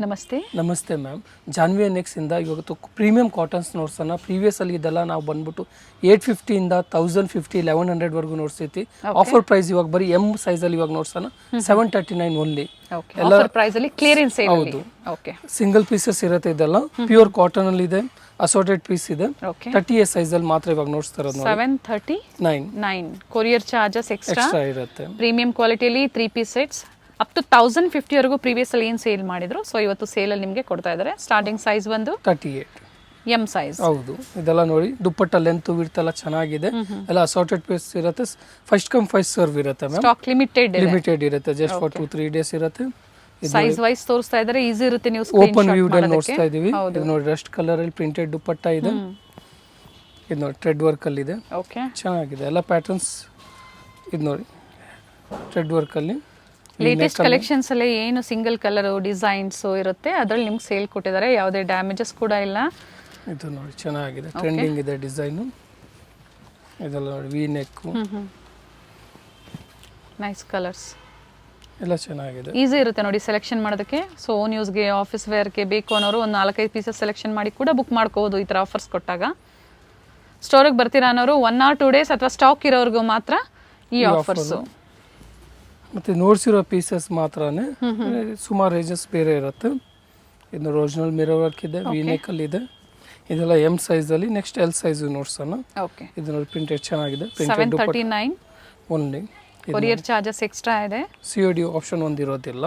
ನಮಸ್ತೆ ನಮಸ್ತೆ ma'am Janhvi next ಇಂದ ಇವತ್ತು ಪ್ರೀಮಿಯಂ ಕಾಟನ್ಸ್ ನೋಡ್ಸೋಣ ಪ್ರೀವಿಯಸ್ ಅಲ್ಲಿ ಇದೆಲ್ಲ ನಾವು ಬಂದ್ಬಿಟ್ಟು 850 ಇಂದ 1050 1100 ವರೆಗೂ ನೋಡ್ಸೈತಿ ಆಫರ್ ಪ್ರೈಸ್ ಇವಾಗ ಬರೀ ಎಂ ಸೈಜ್ ಅಲ್ಲಿ ಇವಾಗ ನೋಡ್ಸೋಣ 739 ಓನ್ಲಿ ಆಫರ್ ಪ್ರೈಸ್ ಅಲ್ಲಿ ಕ್ಲಿಯರೆನ್ಸ್ ಸೇಲ್ ಹೌದು ಓಕೆ ಸಿಂಗಲ್ ಪೀಸಸ್ ಇರುತ್ತೆ ಇದೆಲ್ಲ ಪ್ಯೂರ್ ಕಾಟನ್ ಅಲ್ಲಿ ಇದೆ ಅಸೋರ್ಟೆಡ್ ಪೀಸ್ ಇದೆ ಓಕೆ 30 ಸೈಜ್ ಅಲ್ಲಿ ಮಾತ್ರ ಇವಾಗ ನೋಡ್ತಾ ಇರೋದು ನೋಡಿ 739 ಕೊರಿಯರ್ ಚಾರ್ಜಸ್ ಎಕ್ಸ್ಟ್ರಾ ಇರುತ್ತೆ ಪ್ರೀಮಿಯಂ ಕ್ವಾಲಿಟಿಯಲ್ಲಿ 3 ಪೀಸ್ ಸೆಟ್ಸ್ ಅಪ್ ಟು 1050 ವರೆಗೂ ಪ್ರೀವಿಯಸ್ ಅಲ್ಲಿ ಏನು ಸೇಲ್ ಮಾಡಿದ್ರು ಸೊ ಇವತ್ತು ಸೇಲ್ ಅಲ್ಲಿ ನಿಮಗೆ ಕೊಡ್ತಾ ಇದ್ದಾರೆ ಸ್ಟಾರ್ಟಿಂಗ್ ಸೈಜ್ ಬಂದು 38 ಎಂ ಸೈಜ್ ಹೌದು ಇದೆಲ್ಲ ನೋಡಿ ದುಪ್ಪಟ್ಟ ಲೆಂತ್ ವಿಡ್ತ್ ಎಲ್ಲ ಚೆನ್ನಾಗಿದೆ ಎಲ್ಲ ಅಸೋರ್ಟೆಡ್ ಪೀಸ್ ಇರುತ್ತೆ ಫಸ್ಟ್ ಕಮ್ ಫಸ್ಟ್ ಸರ್ವ್ ಇರುತ್ತೆ ಮ್ಯಾಮ್ ಸ್ಟಾಕ್ ಲಿಮಿಟೆಡ್ ಇರುತ್ತೆ ಜಸ್ಟ್ ಫಾರ್ 2-3 ಡೇಸ್ ಇರುತ್ತೆ ಸೈಜ್ ವೈಸ್ ತೋರಿಸ್ತಾ ಇದ್ದಾರೆ ಈಸಿ ಇರುತ್ತೆ ನೀವು ಓಪನ್ ವ್ಯೂ ಅಲ್ಲಿ ನೋಡ್ತಾ ಇದೀವಿ ಇದು ನೋಡಿ ರಸ್ಟ್ ಕಲರ್ ಅಲ್ಲಿ ಪ್ರಿಂಟೆಡ್ ದುಪ್ಪಟ್ಟ ಇದೆ ಇದು ನೋಡಿ ಥ್ರೆಡ್ ವರ್ಕ್ ಅಲ್ಲಿ ಇದೆ ಓಕೆ ಚೆನ್ನಾಗಿದೆ ಎಲ್ಲ ಪ್ಯಾಟರ್ನ್ಸ್ ಇದು ನೋಡಿ ಥ್ರೆಡ್ ವರ್ಕ್ ಅಲ್ಲಿ ಲೇಟೆಸ್ಟ್ ಕಲೆಕ್ಷನ್ಸ್ ಅಲ್ಲಿ ಏನು ಸಿಂಗಲ್ ಕಲರ್ ಡಿಸೈನ್ಸ್ ಇರುತ್ತೆ ಅದರಲ್ಲಿ ನಿಮ್ಗೆ ಸೇಲ್ ಕೊಟ್ಟಿದ್ದಾರೆ ಯಾವುದೇ ಡ್ಯಾಮೇಜಸ್ ಕೂಡ ಇಲ್ಲ ಇದು ನೋಡಿ ಚೆನ್ನಾಗಿದೆ ಟ್ರೆಂಡಿಂಗ್ ಇದೆ ಡಿಸೈನ್ ಇದೆಲ್ಲ ನೋಡಿ ವಿ ನೆಕ್ ನೈಸ್ ಕಲರ್ಸ್ ಎಲ್ಲ ಚೆನ್ನಾಗಿದೆ ಈಸಿ ಇರುತ್ತೆ ನೋಡಿ ಸೆಲೆಕ್ಷನ್ ಮಾಡೋದಕ್ಕೆ ಸೊ ಓನ್ ಯೂಸ್ಗೆ ಆಫೀಸ್ ವೇರ್ಗೆ ಬೇಕು ಅನ್ನೋರು ಒಂದು 4-5 ಪೀಸಸ್ ಸೆಲೆಕ್ಷನ್ ಮಾಡಿ ಕೂಡ ಬುಕ್ ಮಾಡ್ಕೋಬಹುದು ಈ ಥರ ಆಫರ್ಸ್ ಕೊಟ್ಟಾಗ ಸ್ಟೋರಿಗೆ ಬರ್ತೀರಾ ಅನ್ನೋರು 1 or 2 ಡೇಸ್ ಅಥವಾ ಸ್ಟಾಕ್ ಇರೋರ್ಗೂ ಮಾತ್ರ ಈ ಆಫರ್ಸು ಮತ್ತೆ ನೋಡ್ಸಿರೋ ಪೀಸಸ್ ಮಾತ್ರನೇ ಸುಮಾರು ರೇಂಜಸ್ ಬೇರೆ ಇರುತ್ತೆ ಇದು ಒರಿಜಿನಲ್ ಮಿರರ್ ವರ್ಕ್ ಇದೆ ವಿ ನೆಕ್ ಅಲ್ಲಿ ಇದೆ ಇದೆಲ್ಲ ಎಂ ಸೈಜ್ ಅಲ್ಲಿ ನೆಕ್ಸ್ಟ್ ಎಲ್ ಸೈಜ್ ನೋಡ್ಸೋಣ ಓಕೆ ಇದು ನೋಡಿ ಪ್ರಿಂಟೆಡ್ ಚೆನ್ನಾಗಿದೆ 739 ಓನ್ಲಿ ಕೊರಿಯರ್ ಚಾರ್ಜಸ್ ಎಕ್ಸ್ಟ್ರಾ ಇದೆ COD ಆಪ್ಷನ್ ಒಂದಿರೋದಿಲ್ಲ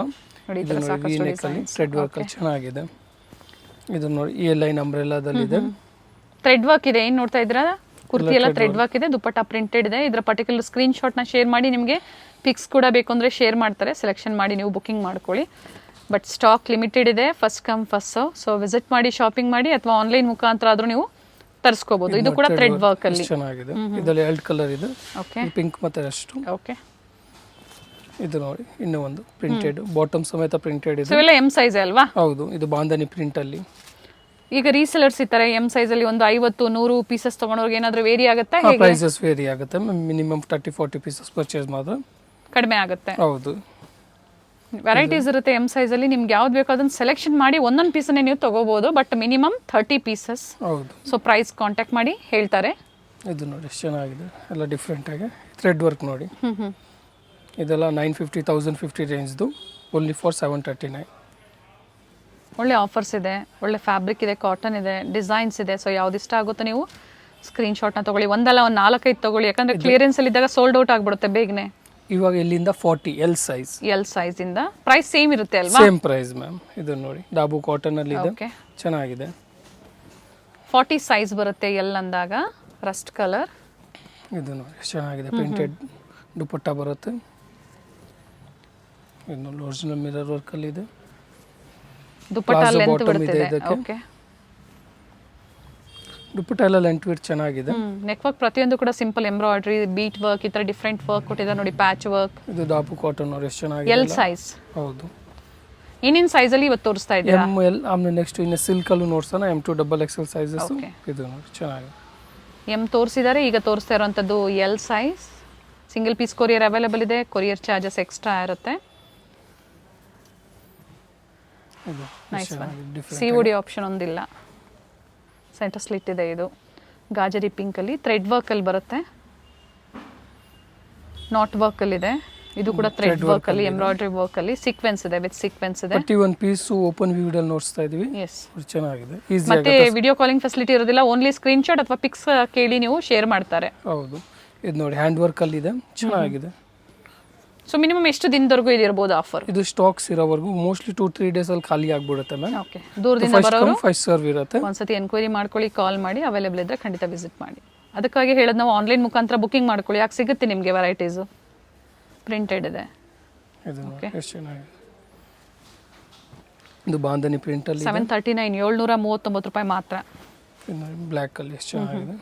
ಇದು ನೋಡಿ ವಿ ನೆಕ್ ಅಲ್ಲಿ ಥ್ರೆಡ್ ವರ್ಕ್ ಅಲ್ಲಿ ಚೆನ್ನಾಗಿದೆ ಇದು ನೋಡಿ ಈ ಲೈನ್ ಅಂಬ್ರೆಲಾದಲ್ಲಿ ಇದೆ ಥ್ರೆಡ್ ವರ್ಕ್ ಇದೆ ಏನು ನೋಡ್ತಾ ಇದ್ದೀರಾ ಕುರ್ತಿ ಎಲ್ಲ ಥ್ರೆಡ್ ವರ್ಕ್ ಇದೆ ದುಪ್ಪಟ್ಟ ಪ್ರಿಂಟೆಡ್ ಇದೆ ಇದರ ಪರ್ಟಿಕ್ಯುಲರ್ ಸ್ಕ್ರೀನ್ ಶಾಟ್ನ ಶೇರ್ ಮಾಡಿ ನಿಮಗೆ ಪಿಕ್ಸ್ ಕೂಡ ಬೇಕು ಅಂದರೆ ಶೇರ್ ಮಾಡ್ತಾರೆ ಸೆಲೆಕ್ಷನ್ ಮಾಡಿ ನೀವು ಬುಕಿಂಗ್ ಮಾಡ್ಕೊಳ್ಳಿ ಬಟ್ ಸ್ಟಾಕ್ ಲಿಮಿಟೆಡ್ ಇದೆ first come first serve so visit ಮಾಡಿ ಶಾಪಿಂಗ್ ಮಾಡಿ ಅಥವಾ ಆನ್ಲೈನ್ ಮುಖಾಂತರ ಆದರೂ ನೀವು ತರಿಸ್ಕೋಬಹುದು ಇದು ಕೂಡ ಥ್ರೆಡ್ ವರ್ಕ್ ಅಲ್ಲಿ ಚೆನ್ನಾಗಿದೆ ಇದರಲ್ಲಿ 2 ಕಲರ್ ಇದೆ ಓಕೆ ಪಿಂಕ್ ಮತ್ತೆ ಅಷ್ಟು ಓಕೆ ಇದು ನೋಡಿ ಇನ್ನೂ ಒಂದು ಪ್ರಿಂಟೆಡ್ ಬಾಟಮ್ ಸಮೇತ ಪ್ರಿಂಟೆಡ್ ಇದೆ ಸೊ ಎಲ್ಲ ಎಂ ಸೈಜ್ ಅಲ್ವಾ ಹೌದು ಇದು ಬಾಂಧನಿ ಪ್ರಿಂಟ್ ಅಲ್ಲಿ ಈಗ ರೀಸೆಲರ್ಸ್ ಇರ್ತಾರೆ ಎಂ ಸೈಜ್ ಅಲ್ಲಿ ಒಂದು 50-100 ಪೀಸಸ್ ತಗೊಂಡವ್ರಿಗೆ ಏನಾದರೂ ವೇರಿ ಆಗುತ್ತಾ ಹೇಗೆ ಪ್ರೈಸಸ್ ವೇರಿ ಆಗುತ್ತೆ ಮಿನಿಮಮ್ 30-40 ಪೀಸಸ್ ಪರ್ಚೇಸ್ ಮಾತ್ರ ಕಡಿಮೆ ಆಗುತ್ತೆ ಹೌದು ವೆರೈಟೀಸ್ ಇರುತ್ತೆ ಎಂ ಸೈಜ್ ಅಲ್ಲಿ ನಿಮ್ಗೆ ಯಾವ್ದು ಬೇಕೋ ಅದನ್ನ ಸೆಲೆಕ್ಷನ್ ಮಾಡಿ ಒಂದೊಂದು ಪೀಸನ್ನೇ ನೀವು ತಗೋಬಹುದು ಬಟ್ ಮಿನಿಮಮ್ 30 ಪೀಸಸ್ ಹೌದು ಸೊ ಪ್ರೈಸ್ ಕಾಂಟ್ಯಾಕ್ಟ್ ಮಾಡಿ ಹೇಳ್ತಾರೆ ಇದು ನೋಡಿ ಎಷ್ಟು ಚೆನ್ನಾಗಿದೆ ಎಲ್ಲ ಡಿಫ್ರೆಂಟ್ ಆಗಿ ಥ್ರೆಡ್ ವರ್ಕ್ ನೋಡಿ ಇದೆಲ್ಲ 950 ರೇಂಜ್ದು ಓನ್ಲಿ ಫಾರ್ 739 ಒಳ್ಳೆ ಆಫರ್ಸ್ ಇದೆ ಒಳ್ಳೆ ಫ್ಯಾಬ್ರಿಕ್ ಇದೆ ಕಾಟನ್ ಇದೆ ಡಿಸೈನ್ಸ್ ಇದೆ ಸೊ ಯಾವ್ದು ಇಷ್ಟ ಆಗುತ್ತೋ ನೀವು ಸ್ಕ್ರೀನ್ ಶಾಟ್ನ ತಗೊಳ್ಳಿ ಒಂದಲ್ಲ ಒಂದು 4-5 ತಗೊಳ್ಳಿ ಯಾಕಂದ್ರೆ ಕ್ಲಿಯರೆನ್ಸ್ ಅಲ್ಲಿ ಇದ್ದಾಗ ಸೋಲ್ಡ್ ಔಟ್ ಆಗ್ಬಿಡುತ್ತೆ ಬೇಗನೆ ಇವಾಗ ಇಲ್ಲಿಂದ 40 ಎಲ್ ಸೈಜ್ ಇಂದ ಪ್ರೈಸ್ ಸೇಮ್ ಇರುತ್ತೆ ಅಲ್ವಾ ಸೇಮ್ ಪ್ರೈಸ್ ಮ್ಯಾಮ್ ಇದು ನೋಡಿ ಡಾಬು ಕಾಟನ್ ಅಲ್ಲಿ ಇದೆ ಓಕೆ ಚೆನ್ನಾಗಿದೆ 40 ಸೈಜ್ ಬರುತ್ತೆ ಎಲ್ ಅಂದಾಗ ರಸ್ಟ್ ಕಲರ್ ಇದು ನೋಡಿ ಎಷ್ಟು ಚೆನ್ನಾಗಿದೆ ಪ್ರಿಂಟೆಡ್ ದುಪಟ್ಟ ಬರುತ್ತೆ ಇದು ನೋಡಿ ಒರಿಜಿನಲ್ ಮಿರರ್ ವರ್ಕ್ ಅಲ್ಲಿ ಇದೆ ದುಪಟ್ಟ Plazo ಲೆಂತ್ bottom ಬಿಡುತ್ತೆ ಇದೆ ಇದಕ್ಕೆ. ಓಕೆ ದುಪಟ್ಟ ಎಲ್ಲ ಲೆಂತ್ ವಿಡ್ತ್ ಚೆನ್ನಾಗಿದೆ ನೆಕ್ ವರ್ಕ್ ಪ್ರತಿಯೊಂದು ಕೂಡ ಸಿಂಪಲ್ ಎಂಬ್ರಾಯ್ಡ್ರಿ ಬೀಟ್ ವರ್ಕ್ ಈ ತರ ಡಿಫ್ರೆಂಟ್ ವರ್ಕ್ ಕೊಟ್ಟಿದ್ದಾರೆ ನೋಡಿ ಪ್ಯಾಚ್ ವರ್ಕ್ ಇದು ಡಾಬು ಕಾಟನ್ ನೋಡಿ ಎಷ್ಟು ಚೆನ್ನಾಗಿದೆ ಎಲ್ ಸೈಜ್ ಹೌದು ಏನೇನ್ ಸೈಜ್ ಅಲ್ಲಿ ಇವತ್ತು ತೋರಿಸ್ತಾ ಇದ್ದೀರಾ ಎಮ್ ಎಲ್ ಆಮೇಲೆ ನೆಕ್ಸ್ಟ್ ಇನ್ನು ಸಿಲ್ಕ್ ಅಲ್ಲೂ ನೋಡ್ಸೋಣ M2XXL ಸೈಜಸ್ ಇದು ನೋಡಿ ಚೆನ್ನಾಗಿದೆ ಎಂ ತೋರಿಸಿದ್ದಾರೆ ಈಗ ತೋರಿಸ್ತಾ ಇರುವಂತದ್ದು L size single piece courier available ಇದೆ ಕೊರಿಯರ್ ಚಾರ್ಜಸ್ ಎಕ್ಸ್ಟ್ರಾ ಇರುತ್ತೆ ಇದು ನೈಸ್ COD ಆಪ್ಷನ್ ಒಂದಿಲ್ಲ ಸೆಂಟರ್ ಸ್ಲಿಟ್ ಇದೆ ಇದು ಗಾಜರಿ ಪಿಂಕ್ ಅಲ್ಲಿ ಥ್ರೆಡ್ ವರ್ಕ್ ಅಲ್ಲಿ ಬರುತ್ತೆ ನಾಟ್ ವರ್ಕ್ ಅಲ್ಲಿ ಇದೆ ಇದು ಕೂಡ ಥ್ರೆಡ್ ವರ್ಕ್ ಅಲ್ಲಿ ಎಂಬ್ರಾಯ್ಡ್ರಿ ವರ್ಕ್ ಅಲ್ಲಿ ಸೀಕ್ವೆನ್ಸ್ ಇದೆ ವಿತ್ ಸೀಕ್ವೆನ್ಸ್ ಇದೆ ಪ್ರತಿಯೊಂದು ಪೀಸ್ ಓಪನ್ ವ್ಯೂ ಅಲ್ಲಿ ನೋಡ್ತಾ ಇದೀವಿ ಎಸ್ ಚೆನ್ನಾಗಿದೆ ಈಸಿ ಮತ್ತೆ ವಿಡಿಯೋ ಕಾಲಿಂಗ್ ಫೆಸಿಲಿಟಿ ಇರೋದಿಲ್ಲ ಓನ್ಲಿ ಸ್ಕ್ರೀನ್ ಶಾಟ್ ಅಥವಾ ಪಿಕ್ಸ್ ಕೇಳಿ ನೀವು ಶೇರ್ ಮಾಡ್ತಾರೆ ಹೌದು ಇದು ನೋಡಿ ಹ್ಯಾಂಡ್ ವರ್ಕ್ ಅಲ್ಲಿ ಇದೆ ಚೆನ್ನಾಗಿದೆ ಸೊ ಮಿನಿಮಮ್ ಎಷ್ಟು ದಿನದವರೆಗೂ ಇದಿರಬಹುದು ಆಫರ್ ಇದು ಸ್ಟಾಕ್ಸ್ ಇರೋವರೆಗೂ ಮೋಸ್ಟ್ಲಿ 2-3 ಡೇಸ್ ಅಲ್ಲಿ ಖಾಲಿ ಆಗ್ಬಿಡುತ್ತೆ ಮ್ಯಾಮ್ ಓಕೆ ದೂರದಿಂದ ಬರೋರು ಫಸ್ಟ್ ಸರ್ವ್ ಇರುತ್ತೆ ಒಂದ್ಸತಿ ಎನ್ಕ್ವೈರಿ ಮಾಡ್ಕೊಳ್ಳಿ ಕಾಲ್ ಮಾಡಿ ಅವೈಲೇಬಲ್ ಇದ್ರೆ ಖಂಡಿತ ವಿಸಿಟ್ ಮಾಡಿ ಅದಕ್ಕಾಗಿ ಹೇಳೋದು ನಾವು ಆನ್ಲೈನ್ ಮುಖಾಂತರ ಬುಕಿಂಗ್ ಮಾಡ್ಕೊಳ್ಳಿ ಯಾಕೆ ಸಿಗುತ್ತೆ ನಿಮಗೆ ವೆರೈಟೀಸು ಪ್ರಿಂಟೆಡ್ ಇದೆ ಇದು ಎಷ್ಟು ಚೆನ್ನಾಗಿದೆ ಇದು ಬಾಂಧನಿ ಪ್ರಿಂಟ್ ಅಲ್ಲಿ 739 739 ಮಾತ್ರ ಬ್ಲ್ಯಾಕ್ ಅಲ್ಲಿ ಎಷ್ಟು ಚೆನ್ನಾಗಿದೆ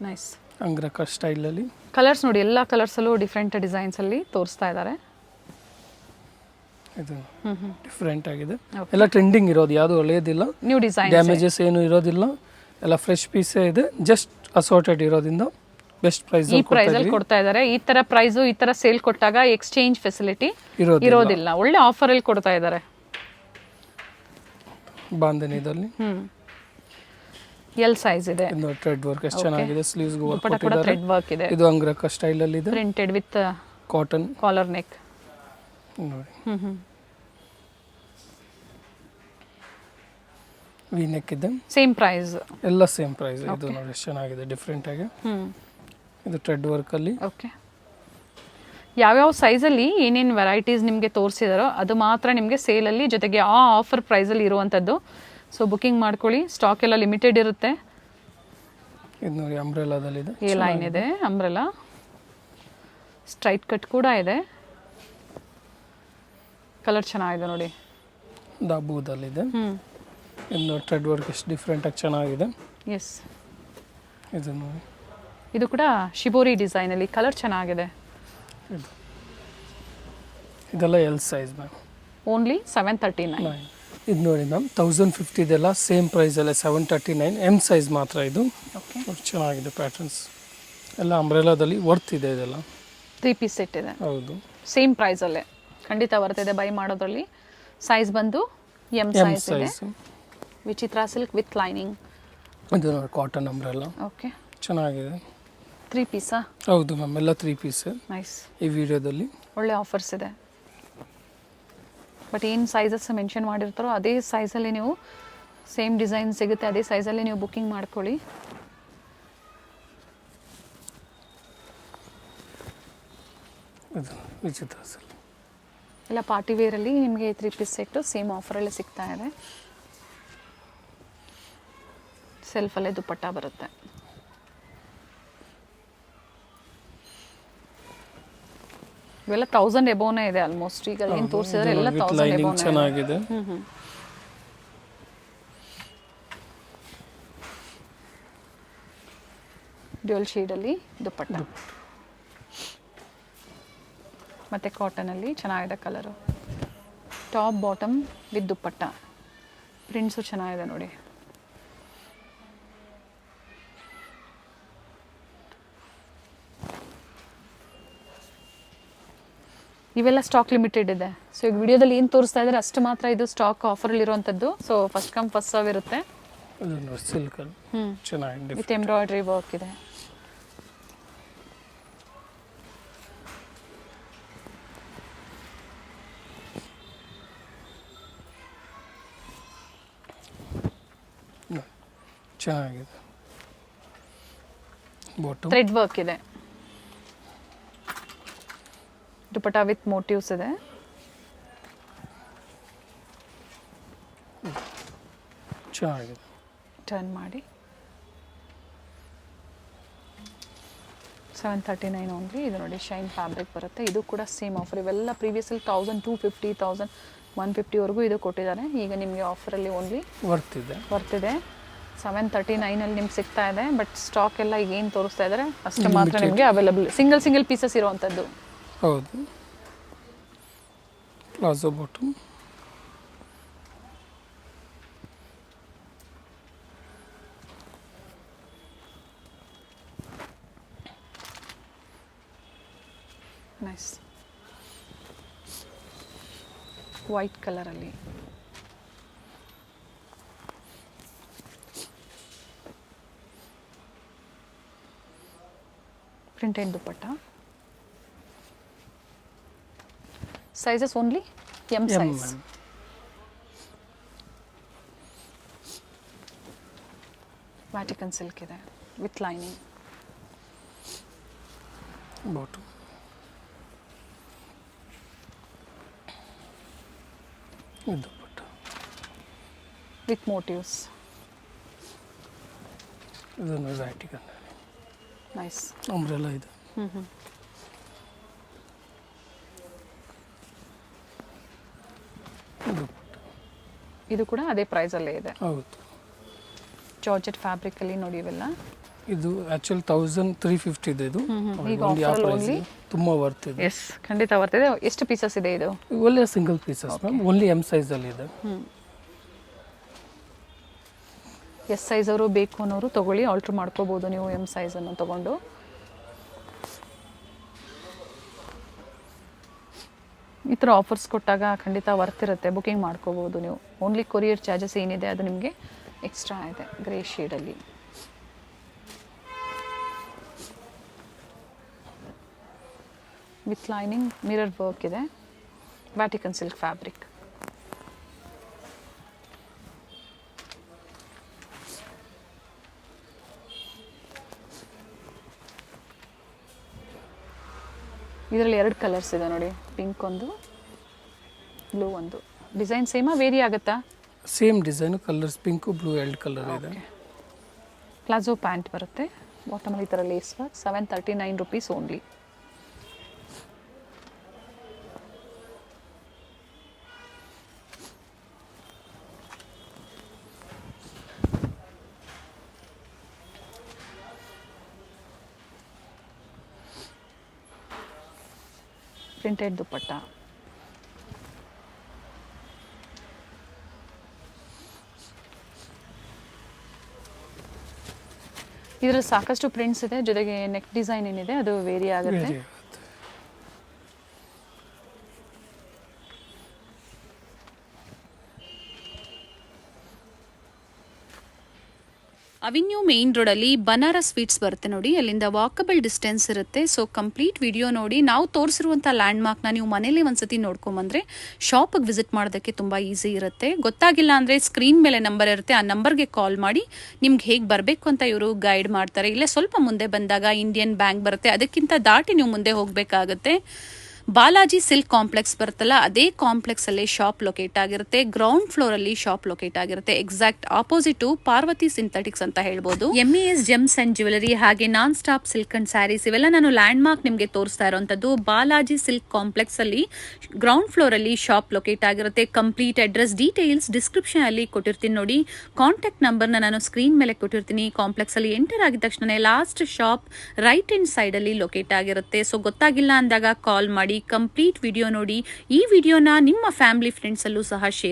ನೈಸ್ ಅಂಗ್ರಕ ಸ್ಟೈಲ್ ಅಲ್ಲಿ ಕಲರ್ಸ್ ನೋಡಿ ಎಲ್ಲ ಕಲರ್ಸ್ ಅಲ್ಲೂ ಡಿಫ್ರೆಂಟ್ ಡಿಸೈನ್ಸ್ ಅಲ್ಲಿ ತೋರಿಸ್ತಾ ಇದ್ದಾರೆ ಇದು ಡಿಫ್ರೆಂಟ್ ಆಗಿದೆ ಎಲ್ಲ ಟ್ರೆಂಡಿಂಗ್ ಇರೋದು ಯಾವುದು ಒಳ್ಳೆಯದಿಲ್ಲ ನ್ಯೂ ಡಿಸೈನ್ ಡ್ಯಾಮೇಜಸ್ ಏನು ಇರೋದಿಲ್ಲ ಎಲ್ಲ ಫ್ರೆಶ್ ಪೀಸೇ ಇದೆ ಜಸ್ಟ್ ಅಸಾರ್ಟೆಡ್ ಇರೋದ್ರಿಂದ ಬೆಸ್ಟ್ ಪ್ರೈಸ್ ಈ ಪ್ರೈಸ್ ಅಲ್ಲಿ ಕೊಡ್ತಾ ಇದ್ದಾರೆ. ಈ ತರ ಪ್ರೈಸ್ ಈ ತರ ಸೇಲ್ ಕೊಟ್ಟಾಗ ಎಕ್ಸ್ಚೇಂಜ್ ಫೆಸಿಲಿಟಿ ಇರೋದಿಲ್ಲ. ಒಳ್ಳೆ ಆಫರ್ ಅಲ್ಲಿ ಕೊಡ್ತಾ ಇದ್ದಾರೆ. ಬಾಂಧನಿದಲ್ಲಿ ಎಲ್ ಸೈಜ್ ಇದೆ. ಇದು ಥ್ರೆಡ್ ವರ್ಕ್ ಎಷ್ಟು ಚೆನ್ನಾಗಿದೆ. ಸ್ಲೀವ್ಸ್ ಗೆ ವರ್ಕ್ ಕೂಡ ಥ್ರೆಡ್ ವರ್ಕ್ ಇದೆ. ಇದು ಅಂಗ್ರಕ ಸ್ಟೈಲ್ ಅಲ್ಲಿ ಇದೆ. Printed with cotton collar neck ನೋಡಿ. ವಿ ನೆಕ್ ಇದೆ. Same price. ಎಲ್ಲ ಸೇಮ್ ಪ್ರೈಸ್. ಇದು ನೋಡಿ ಎಷ್ಟು ಚೆನ್ನಾಗಿದೆ ಡಿಫರೆಂಟ್ ಆಗಿ. ಇದು ಥ್ರೆಡ್ ವರ್ಕ್ ಅಲ್ಲಿ. ಓಕೆ. ಯಾವ್ಯಾವ ಸೈಜಲ್ಲಿ ಏನೇನು ವೆರೈಟೀಸ್ ನಿಮಗೆ ತೋರಿಸಿದಾರೋ ಅದು ಮಾತ್ರ ನಿಮಗೆ ಸೇಲಲ್ಲಿ, ಜೊತೆಗೆ ಆ ಆಫರ್ ಪ್ರೈಸಲ್ಲಿ ಇರುವಂಥದ್ದು. ಸೊ ಬುಕಿಂಗ್ ಮಾಡ್ಕೊಳ್ಳಿ. ಸ್ಟಾಕ್ ಎಲ್ಲ ಲಿಮಿಟೆಡ್ ಇರುತ್ತೆ. ಇದು ನೋಡಿ ಅಂಬ್ರೆಲಾದಲ್ಲಿದೆ. ಎ ಲೈನ್ ಇದೆ, ಅಂಬ್ರೆಲಾ ಸ್ಟ್ರೈಟ್ ಕಟ್ ಕೂಡ ಇದೆ. ಕಲರ್ ಚೆನ್ನಾಗಿದೆ ನೋಡಿ. ದಾಬೂದಲ್ಲಿದೆ. ಇದು ಥ್ರೆಡ್ ವರ್ಕ್ ಎಷ್ಟು ಡಿಫ್ರೆಂಟ್ ಆಗಿ ಚೆನ್ನಾಗಿದೆ. ಎಸ್. ಇದು ನೋಡಿ. ಇದು ಕೂಡ ಶಿಬೋರಿ ಡಿಸೈನ್ ಅಲ್ಲಿ ಕಲರ್ ಚೆನ್ನಾಗಿದೆ. ಇದೆಲ್ಲ ಎಲ್ ಸೈಜ್ ಮ್ಯಾಮ್. ಓನ್ಲಿ 739. ಇದು ನೋಡಿ ಮ್ಯಾಮ್ 1050 ಇದೆಲ್ಲ ಸೇಮ್ ಪ್ರೈಸ್ ಅಲ್ಲೇ 739. ಎಮ್ ಸೈಜ್ ಮಾತ್ರ ಇದು. ಓಕೆ. ಚೆನ್ನಾಗಿದೆ ಪ್ಯಾಟರ್ನ್ಸ್ ಎಲ್ಲ. ಅಂಬ್ರೆಲಾದಲ್ಲಿ ವರ್ತ್ ಇದೆ ಇದೆಲ್ಲ. 3 ಪೀಸ್ ಸೆಟ್ ಇದೆ. ಹೌದು. ಸೇಮ್ ಪ್ರೈಸ್ ಅಲ್ಲೇ ಖಂಡಿತ ಬರ್ತಿದೆ ಬೈ ಮಾಡೋದ್ರಲ್ಲಿ. ಸೈಜ್ ಬಂದು ಎಮ್ ಸೈಜ್ ಇದೆ. ವಿಚಿತ್ರ ಸಿಲ್ಕ್ ವಿತ್ ಲೈನಿಂಗ್. ಇದು ನೋಡಿ ಕಾಟನ್ ಅಂಬ್ರೆಲಾ. ಓಕೆ. ಚೆನ್ನಾಗಿದೆ. 3 ಪೀಸಾ? ಹೌದು ಮ್ಯಾಮ್, ಎಲ್ಲ 3 ಪೀಸ್. ನೈಸ್. ಈ ವಿಡಿಯೋದಲ್ಲಿ ಒಳ್ಳೆ ಆಫರ್ಸ್ ಇದೆ. ಬಟ್ ಏನು ಸೈಜಸ್ ಮೆನ್ಷನ್ ಮಾಡಿರ್ತಾರೋ ಅದೇ ಸೈಜಲ್ಲಿ ನೀವು ಸೇಮ್ ಡಿಸೈನ್ ಸಿಗುತ್ತೆ, ಅದೇ ಸೈಜಲ್ಲಿ ನೀವು ಬುಕ್ಕಿಂಗ್ ಮಾಡ್ಕೊಳ್ಳಿ. ಇದು ವಿಚಿತ್ರ ಸಿಲ್ಕ್ ಎಲ್ಲ ಪಾರ್ಟಿ ವೇರಲ್ಲಿ ನಿಮಗೆ 3 ಪೀಸ್ ಸೆಟ್ಟು ಸೇಮ್ ಆಫರಲ್ಲಿ ಸಿಗ್ತಾ ಇದೆ. ಸೆಲ್ಫಲ್ಲೇ ದುಪ್ಪಟ್ಟ ಬರುತ್ತೆ. ಇವೆಲ್ಲ 1000 ಎಬೋನೇ ಇದೆ ಆಲ್ಮೋಸ್ಟ್. ಈಗ ಏನು ತೋರಿಸಿದ್ರೆ ಎಲ್ಲ 1000 ಎಬೋನೇ ಚೆನ್ನಾಗಿದೆ. ಡ್ಯೂಯಲ್ ಶೇಡಲ್ಲಿ ದುಪ್ಪಟ್ಟ ಮತ್ತು ಕಾಟನಲ್ಲಿ ಚೆನ್ನಾಗಿದೆ colour. Top bottom with dupatta. Prints ಚೆನ್ನಾಗಿದೆ ನೋಡಿ. ಇವೆಲ್ಲ ಸ್ಟಾಕ್ ಲಿಮಿಟೆಡ್ ಇದೆ. ಸೊ ಈಗ ವಿಡಿಯೋದಲ್ಲಿ ಏನು ತೋರಿಸ್ತಾ ಇದ್ದಾರೆ ಅಷ್ಟು ಮಾತ್ರ ಇದು ಸ್ಟಾಕ್ ಆಫರಲ್ಲಿ ಇರುವಂಥದ್ದು. So first come first serve ಇರುತ್ತೆ. ಸಿಲ್ಕ್ ಚೆನ್ನಾಗಿದೆ ವಿತ್ ಎಂಬ್ರಾಯ್ಡ್ರಿ ವರ್ಕ್ ಇದೆ. ಚೆನ್ನಾಗಿದೆ. ಬಾಟಮ್ ಥ್ರೆಡ್ ವರ್ಕ್ ಇದೆ. ದುಪಟ್ಟ ವಿತ್ ಮೋಟಿವ್ಸ್ ಇದೆ. ಚೆನ್ನಾಗಿದೆ. ಟರ್ನ್ ಮಾಡಿ. 739 ಓನ್ಲಿ. ಇದು ನೋಡಿ ಶೈನ್ ಫ್ಯಾಬ್ರಿಕ್ ಬರುತ್ತೆ. ಇದು ಕೂಡ ಸೇಮ್ ಆಫರ್. ಇವೆಲ್ಲ ಪ್ರೀವಿಯಸ್ಲಿ 1250 1150ವರೆಗೂ ಇದು ಕೊಟ್ಟಿದ್ದಾರೆ. ಈಗ ನಿಮಗೆ ಆಫರಲ್ಲಿ ಓನ್ಲಿ ವರ್ತ್ ಇದೆ. 739 ಅಲ್ಲಿ ನಿಮ್ಗೆ ಸಿಗ್ತಾ ಇದೆ. ಬಟ್ ಸ್ಟಾಕ್ ಎಲ್ಲ ಈಗ ಏನು ತೋರಿಸ್ತಾ ಇದ್ದಾರೆ ಅಷ್ಟು ಮಾತ್ರ ನಿಮಗೆ ಅವೈಲಬಲ್. ಸಿಂಗಲ್ ಪೀಸಸ್ ಇರುವಂಥದ್ದು. ಹೌದು. Palazzo bottom. ನೈಸ್. ವೈಟ್ ಕಲರಲ್ಲಿ. Printed dupatta. Sizes only M size. Vatican silk ಇದೆ with lining. Bottom. Dupatta with motifs. ಇದನ್ನು ವ್ಯಾಟಿಕನ್. ನೈಸ್. ಅಂಬ್ರೆಲಾ ಇದೆ. ಇದು ಕೂಡ ಅದೇ ಪ್ರೈಸಲ್ಲೇ ಇದೆ. ಹೌದು. ಜಾರ್ಜೆಟ್ ಫ್ಯಾಬ್ರಿಕಲ್ಲಿ ನೋಡಿ ಇವೆಲ್ಲ. ಇದು ಆ್ಯಕ್ಚುಲಿ 1350 ಇದೆ. ಇದು ಈಗ ಆಫರ್ ಓನ್ಲಿ ತುಂಬ ವರ್ತ್ ಇದೆ. ಎಸ್ ಖಂಡಿತ ಬರ್ತಿದೆ. ಎಷ್ಟು ಪೀಸಸ್ ಇದೆ ಇದು? ಒಳ್ಳೆ single pieces ma'am. Only M ಸೈಜಲ್ಲಿ ಇದೆ. ಎಸ್ ಸೈಜ್ ಅವರು ಬೇಕು ಅನ್ನೋರು ತೊಗೊಳ್ಳಿ. ಆಲ್ಟ್ರ್ ಮಾಡ್ಕೋಬೋದು ನೀವು ಎಮ್ ಸೈಜನ್ನು ತೊಗೊಂಡು. ಈ ಥರ ಆಫರ್ಸ್ ಕೊಟ್ಟಾಗ ಖಂಡಿತ ವರ್ತ್ ಇರುತ್ತೆ, ಬುಕಿಂಗ್ ಮಾಡ್ಕೋಬೋದು ನೀವು. ಓನ್ಲಿ ಕೊರಿಯರ್ ಚಾರ್ಜಸ್ ಏನಿದೆ ಅದು ನಿಮಗೆ ಎಕ್ಸ್ಟ್ರಾ ಇದೆ. ಗ್ರೇ ಶೇಡಲ್ಲಿ ವಿತ್ ಲೈನಿಂಗ್ ಮಿರರ್ ವರ್ಕ್ ಇದೆ, ವ್ಯಾಟಿಕನ್ ಸಿಲ್ಕ್ ಫ್ಯಾಬ್ರಿಕ್. ಇದರಲ್ಲಿ 2 ಕಲರ್ಸ್ ಇದೆ ನೋಡಿ, ಪಿಂಕ್ ಒಂದು, ಬ್ಲೂ ಒಂದು. ಡಿಸೈನ್ ಸೇಮಾ ವೇರಿ ಆಗುತ್ತಾ? Same design, colours pink blue 2 colour ಇದೆ. ಪ್ಲಾಜೋ ಪ್ಯಾಂಟ್ ಬರುತ್ತೆ, ಬಾಟಮಲ್ಲಿ ಈ ಥರ lace work. 739 rupees only. Printed dupatta. ಇದರಲ್ಲಿ ಸಾಕಷ್ಟು ಪ್ರಿಂಟ್ಸ್ ಇದೆ, ಜೊತೆಗೆ ನೆಕ್ ಡಿಸೈನ್ ಏನಿದೆ ಅದು ವೇರಿ ಆಗುತ್ತೆ. ಅವಿನ್ಯೂ ಮೇನ್ ರೋಡಲ್ಲಿ ಬನಾರಸ್ ಸ್ವೀಟ್ಸ್ ಬರುತ್ತೆ ನೋಡಿ, ಅಲ್ಲಿಂದ ವಾಕಬಲ್ ಡಿಸ್ಟೆನ್ಸ್ ಇರುತ್ತೆ. ಸೊ ಕಂಪ್ಲೀಟ್ ವಿಡಿಯೋ ನೋಡಿ. ನಾವು ತೋರಿಸಿರುವಂಥ ಲ್ಯಾಂಡ್ಮಾರ್ಕ್ನ ನೀವು ಮನೇಲಿ ಒಂದ್ಸತಿ ನೋಡ್ಕೊಂಬಂದ್ರೆ ಶಾಪಿಗೆ ವಿಸಿಟ್ ಮಾಡೋದಕ್ಕೆ ತುಂಬ ಈಸಿ ಇರುತ್ತೆ. ಗೊತ್ತಾಗಿಲ್ಲ ಅಂದರೆ ಸ್ಕ್ರೀನ್ ಮೇಲೆ ನಂಬರ್ ಇರುತ್ತೆ, ಆ ನಂಬರ್ಗೆ ಕಾಲ್ ಮಾಡಿ ನಿಮ್ಗೆ ಹೇಗೆ ಬರಬೇಕು ಅಂತ ಇವರು ಗೈಡ್ ಮಾಡ್ತಾರೆ. ಇಲ್ಲೇ ಸ್ವಲ್ಪ ಮುಂದೆ ಬಂದಾಗ ಇಂಡಿಯನ್ ಬ್ಯಾಂಕ್ ಬರುತ್ತೆ, ಅದಕ್ಕಿಂತ ದಾಟಿ ನೀವು ಮುಂದೆ ಹೋಗಬೇಕಾಗುತ್ತೆ. ಬಾಲಾಜಿ ಸಿಲ್ಕ್ ಕಾಂಪ್ಲೆಕ್ಸ್ ಬರುತ್ತಲ್ಲ, ಅದೇ ಕಾಂಪ್ಲೆಕ್ಸ್ ಅಲ್ಲಿ ಶಾಪ್ ಲೊಕೇಟ್ ಆಗಿರುತ್ತೆ. ಗ್ರೌಂಡ್ ಫ್ಲೋರ್ ಅಲ್ಲಿ ಶಾಪ್ ಲೊಕೇಟ್ ಆಗಿರುತ್ತೆ. ಎಕ್ಸಾಕ್ಟ್ ಆಪೋಸಿಟ್ ಪಾರ್ವತಿ ಸಿಂಥೆಟಿಕ್ಸ್ ಅಂತ ಹೇಳ್ಬೋದು. MES ಜೆಮ್ಸ್ ಅಂಡ್ ಜ್ಯುವೆಲರಿ ಹಾಗೆ non stop silk and saris ಇವೆಲ್ಲ ನಾನು ಲ್ಯಾಂಡ್ ಮಾರ್ಕ್ ನಿಮಗೆ ತೋರಿಸ್ತಾ ಇರುವಂತದ್ದು. ಬಾಲಾಜಿ ಸಿಲ್ಕ್ ಕಾಂಪ್ಲೆಕ್ಸ್ ಅಲ್ಲಿ ಗ್ರೌಂಡ್ ಫ್ಲೋರ್ ಅಲ್ಲಿ ಶಾಪ್ ಲೊಕೇಟ್ ಆಗಿರುತ್ತೆ. ಕಂಪ್ಲೀಟ್ ಅಡ್ರೆಸ್ ಡೀಟೇಲ್ಸ್ ಡಿಸ್ಕ್ರಿಪ್ಷನ್ ಅಲ್ಲಿ ಕೊಟ್ಟಿರ್ತೀನಿ ನೋಡಿ. ಕಾಂಟ್ಯಾಕ್ಟ್ ನಂಬರ್ನ ನಾನು ಸ್ಕ್ರೀನ್ ಮೇಲೆ ಕೊಟ್ಟಿರ್ತೀನಿ. ಕಾಂಪ್ಲೆಕ್ಸ್ ಅಲ್ಲಿ ಎಂಟರ್ ಆಗಿದ ತಕ್ಷಣ last shop right hand side ಅಲ್ಲಿ ಲೊಕೇಟ್ ಆಗಿರುತ್ತೆ. ಸೊ ಗೊತ್ತಾಗಿಲ್ಲ ಅಂದಾಗ ಕಾಲ್ ಮಾಡಿ, ಕಂಪ್ಲೀಟ್ ವಿಡಿಯೋ ನೋಡಿ. ಈ ವಿಡಿಯೋನ ನಿಮ್ಮ ಫ್ಯಾಮಿಲಿ ಫ್ರೆಂಡ್ಸ್ ಅಲ್ಲೂ ಸಹ ಶೇರ್